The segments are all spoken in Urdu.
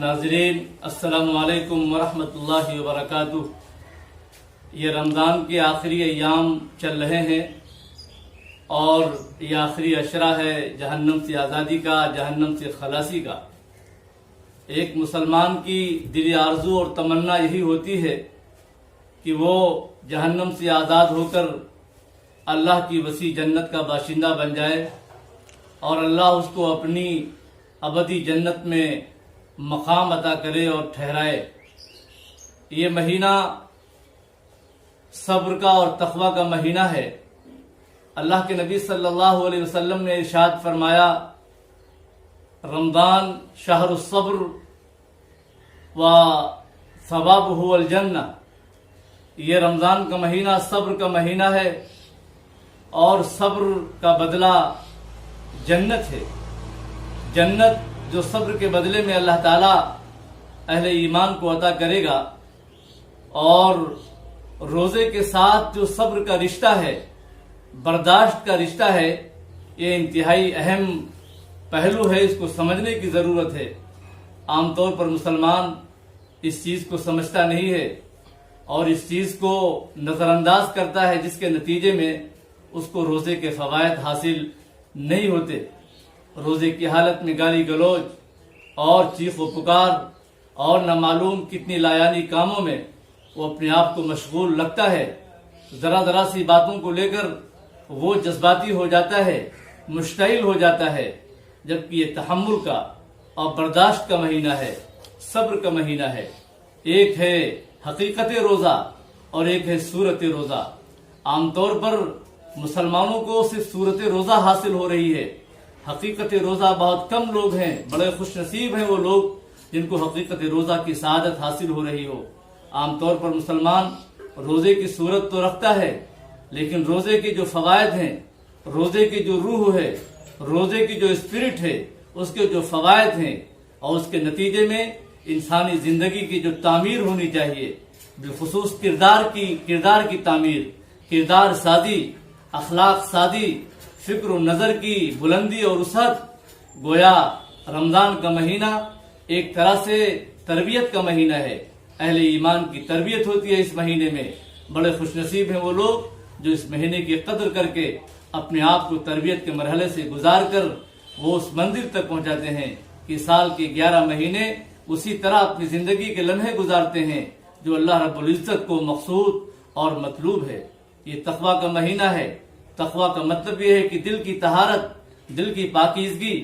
ناظرین السلام علیکم ورحمۃ اللہ وبرکاتہ۔ یہ رمضان کے آخری ایام چل رہے ہیں اور یہ آخری عشرہ ہے جہنم سے آزادی کا، جہنم سے خلاصی کا۔ ایک مسلمان کی دلی آرزو اور تمنا یہی ہوتی ہے کہ وہ جہنم سے آزاد ہو کر اللہ کی وسیع جنت کا باشندہ بن جائے اور اللہ اس کو اپنی ابدی جنت میں مقام عطا کرے اور ٹھہرائے۔ یہ مہینہ صبر کا اور تقوی کا مہینہ ہے۔ اللہ کے نبی صلی اللہ علیہ وسلم نے ارشاد فرمایا، رمضان شہر الصبر و ثوابہ الجنہ، یہ رمضان کا مہینہ صبر کا مہینہ ہے اور صبر کا بدلہ جنت ہے۔ جنت جو صبر کے بدلے میں اللہ تعالیٰ اہل ایمان کو عطا کرے گا، اور روزے کے ساتھ جو صبر کا رشتہ ہے، برداشت کا رشتہ ہے، یہ انتہائی اہم پہلو ہے۔ اس کو سمجھنے کی ضرورت ہے۔ عام طور پر مسلمان اس چیز کو سمجھتا نہیں ہے اور اس چیز کو نظر انداز کرتا ہے، جس کے نتیجے میں اس کو روزے کے فوائد حاصل نہیں ہوتے۔ روزے کی حالت میں گالی گلوچ اور چیخ و پکار اور نہ معلوم کتنی لایانی کاموں میں وہ اپنے آپ کو مشغول لگتا ہے۔ ذرا ذرا سی باتوں کو لے کر وہ جذباتی ہو جاتا ہے، مشتعل ہو جاتا ہے، جبکہ یہ تحمل کا اور برداشت کا مہینہ ہے، صبر کا مہینہ ہے۔ ایک ہے حقیقت روزہ اور ایک ہے صورت روزہ۔ عام طور پر مسلمانوں کو صرف صورت روزہ حاصل ہو رہی ہے، حقیقت روزہ بہت کم لوگ ہیں۔ بڑے خوش نصیب ہیں وہ لوگ جن کو حقیقت روزہ کی سعادت حاصل ہو رہی ہو۔ عام طور پر مسلمان روزے کی صورت تو رکھتا ہے، لیکن روزے کے جو فوائد ہیں، روزے کی جو روح ہے، روزے کی جو اسپرٹ ہے، اس کے جو فوائد ہیں اور اس کے نتیجے میں انسانی زندگی کی جو تعمیر ہونی چاہیے، بالخصوص کردار کی تعمیر، کردار سازی، اخلاق سازی، فکر و نظر کی بلندی اور وسعت۔ گویا رمضان کا مہینہ ایک طرح سے تربیت کا مہینہ ہے۔ اہل ایمان کی تربیت ہوتی ہے اس مہینے میں۔ بڑے خوش نصیب ہیں وہ لوگ جو اس مہینے کی قدر کر کے اپنے آپ کو تربیت کے مرحلے سے گزار کر وہ اس منزل تک پہنچاتے ہیں کہ سال کے 11 مہینے اسی طرح اپنی زندگی کے لمحے گزارتے ہیں جو اللہ رب العزت کو مقصود اور مطلوب ہے۔ یہ تقوی کا مہینہ ہے۔ تقوی کا مطلب یہ ہے کہ دل کی طہارت، دل کی پاکیزگی،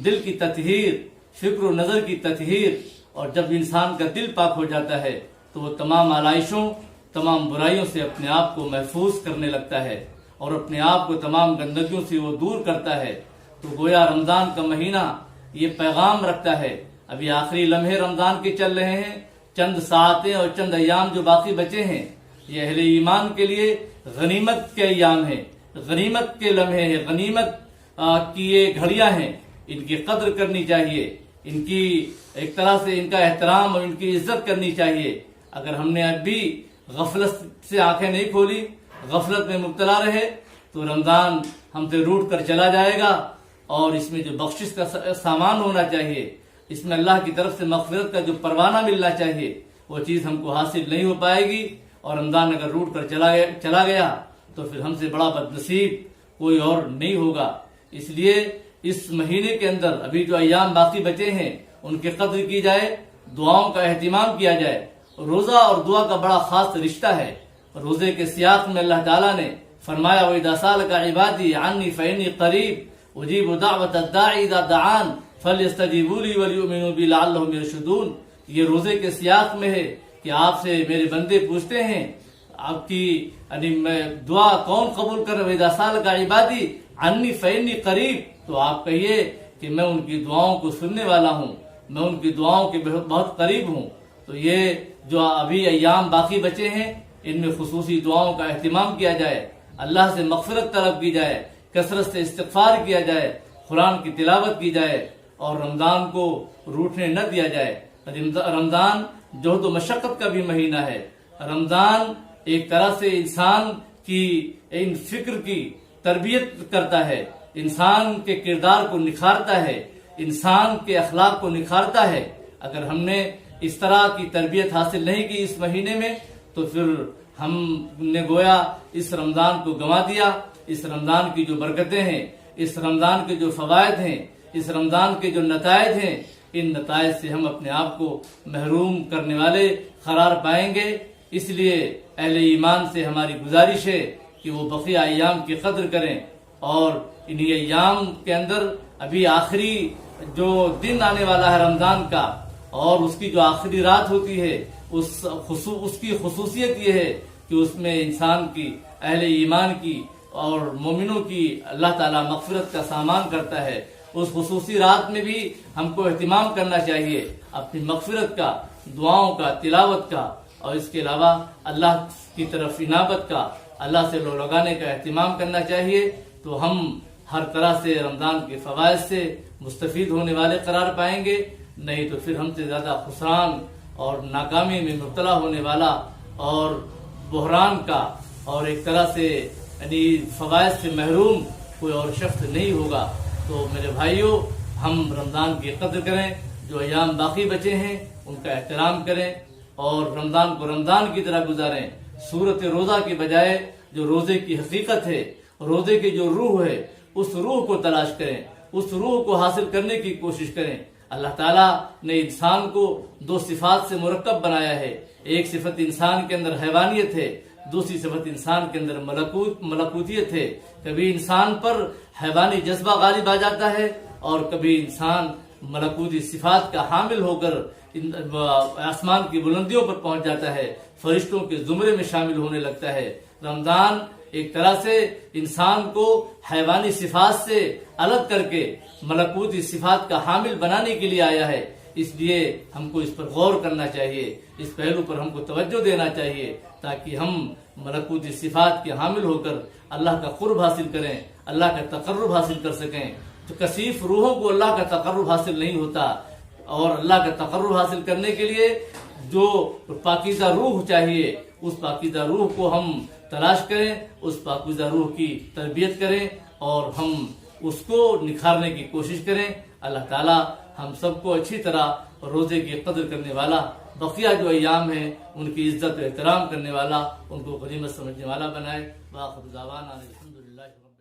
دل کی تطہیر، فکر و نظر کی تطہیر۔ اور جب انسان کا دل پاک ہو جاتا ہے تو وہ تمام آلائشوں، تمام برائیوں سے اپنے آپ کو محفوظ کرنے لگتا ہے اور اپنے آپ کو تمام گندگیوں سے وہ دور کرتا ہے۔ تو گویا رمضان کا مہینہ یہ پیغام رکھتا ہے۔ ابھی آخری لمحے رمضان کے چل رہے ہیں، چند ساعتیں اور چند ایام جو باقی بچے ہیں، یہ اہل ایمان کے لیے غنیمت کے ایام ہیں، غنیمت کے لمحے ہیں، غنیمت کی یہ گھڑیاں ہیں۔ ان کی قدر کرنی چاہیے، ان کی ایک طرح سے ان کا احترام اور ان کی عزت کرنی چاہیے۔ اگر ہم نے اب بھی غفلت سے آنکھیں نہیں کھولی، غفلت میں مبتلا رہے، تو رمضان ہم سے روٹ کر چلا جائے گا اور اس میں جو بخشش کا سامان ہونا چاہیے، اس میں اللہ کی طرف سے مغفرت کا جو پروانہ ملنا چاہیے، وہ چیز ہم کو حاصل نہیں ہو پائے گی۔ اور رمضان اگر روٹ کر چلا گیا تو پھر ہم سے بڑا بدنصیب کوئی اور نہیں ہوگا۔ اس لیے اس مہینے کے اندر ابھی جو ایام باقی بچے ہیں ان کی قدر کی جائے، دعاؤں کا اہتمام کیا جائے۔ روزہ اور دعا کا بڑا خاص رشتہ ہے۔ روزے کے سیاق میں اللہ تعالیٰ نے فرمایا، وَإِذَا سَأَلَكَ عِبَادِي عَنِّي فَإِنِّي قَرِيبٌ أُجِيبُ دَعْوَةَ الدَّاعِ إِذَا دَعَانِ فَلْيَسْتَجِيبُوا لِي وَلْيُؤْمِنُوا بِي لَعَلَّهُمْ يَرْشُدُونَ۔ یہ روزے کے سیاق میں ہے کہ آپ سے میرے بندے پوچھتے ہیں آپ کی دعا کون قبول کر رہے؟ وَإِذَا سَأَلَكَ عِبَادِي عَنِّي فَإِنِّي قَرِيبٌ، تو آپ کہیے کہ میں ان کی دعاؤں کو سننے والا ہوں، میں ان کی دعاؤں کے بہت قریب ہوں۔ تو یہ جو ابھی ایام باقی بچے ہیں ان میں خصوصی دعاؤں کا اہتمام کیا جائے، اللہ سے مغفرت طلب کی جائے، کثرت سے استغفار کیا جائے، قرآن کی تلاوت کی جائے اور رمضان کو روٹنے نہ دیا جائے۔ رمضان جہد و مشقت کا بھی مہینہ ہے۔ رمضان ایک طرح سے انسان کی ان فکر کی تربیت کرتا ہے، انسان کے کردار کو نکھارتا ہے، انسان کے اخلاق کو نکھارتا ہے۔ اگر ہم نے اس طرح کی تربیت حاصل نہیں کی اس مہینے میں تو پھر ہم نے گویا اس رمضان کو گنوا دیا. اس رمضان کی جو برکتیں ہیں، اس رمضان کے جو فوائد ہیں، اس رمضان کے جو نتائج ہیں، ان نتائج سے ہم اپنے آپ کو محروم کرنے والے قرار پائیں گے. اس لیے اہل ایمان سے ہماری گزارش ہے کہ وہ بقیہ ایام کی قدر کریں، اور انہی ایام کے اندر ابھی آخری جو دن آنے والا ہے رمضان کا، اور اس کی جو آخری رات ہوتی ہے، اس کی خصوصیت یہ ہے کہ اس میں انسان کی، اہل ایمان کی اور مومنوں کی اللہ تعالیٰ مغفرت کا سامان کرتا ہے. اس خصوصی رات میں بھی ہم کو اہتمام کرنا چاہیے اپنی مغفرت کا، دعاؤں کا، تلاوت کا، اور اس کے علاوہ اللہ کی طرف انابت کا، اللہ سے لو لگانے کا اہتمام کرنا چاہیے. تو ہم ہر طرح سے رمضان کے فوائد سے مستفید ہونے والے قرار پائیں گے، نہیں تو پھر ہم سے زیادہ خسران اور ناکامی میں مبتلا ہونے والا اور بحران کا اور ایک طرح سے یعنی فوائد سے محروم کوئی اور شخص نہیں ہوگا. تو میرے بھائیوں، ہم رمضان کی قدر کریں، جو ایام باقی بچے ہیں ان کا احترام کریں اور رمضان کو رمضان کی طرح گزاریں. صورت روزہ کے بجائے جو روزے کی حقیقت ہے، روزے کی جو روح ہے، اس روح کو تلاش کریں، اس روح کو حاصل کرنے کی کوشش کریں. اللہ تعالیٰ نے انسان کو دو صفات سے مرکب بنایا ہے. ایک صفت انسان کے اندر حیوانیت ہے، دوسری صفت انسان کے اندر ملکوتیت ہے. کبھی انسان پر حیوانی جذبہ غالب آ جاتا ہے اور کبھی انسان ملکوتی صفات کا حامل ہو کر آسمان کی بلندیوں پر پہنچ جاتا ہے، فرشتوں کے زمرے میں شامل ہونے لگتا ہے. رمضان ایک طرح سے انسان کو حیوانی صفات سے الگ کر کے ملکوتی صفات کا حامل بنانے کے لیے آیا ہے. اس لیے ہم کو اس پر غور کرنا چاہیے، اس پہلو پر ہم کو توجہ دینا چاہیے تاکہ ہم ملکوتی صفات کے حامل ہو کر اللہ کا قرب حاصل کریں، اللہ کا تقرب حاصل کر سکیں. تو کثیف روحوں کو اللہ کا تقرب حاصل نہیں ہوتا، اور اللہ کا تقرب حاصل کرنے کے لیے جو پاکیزہ روح چاہیے، اس پاکیزہ روح کو ہم تلاش کریں، اس پاکیزہ روح کی تربیت کریں اور ہم اس کو نکھارنے کی کوشش کریں. اللہ تعالیٰ ہم سب کو اچھی طرح روزے کی قدر کرنے والا، بقیہ جو ایام ہیں ان کی عزت و احترام کرنے والا، ان کو غنیمت سمجھنے والا بنائے. وآخر دعوانا الحمدللہ رب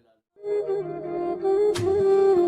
العالمین.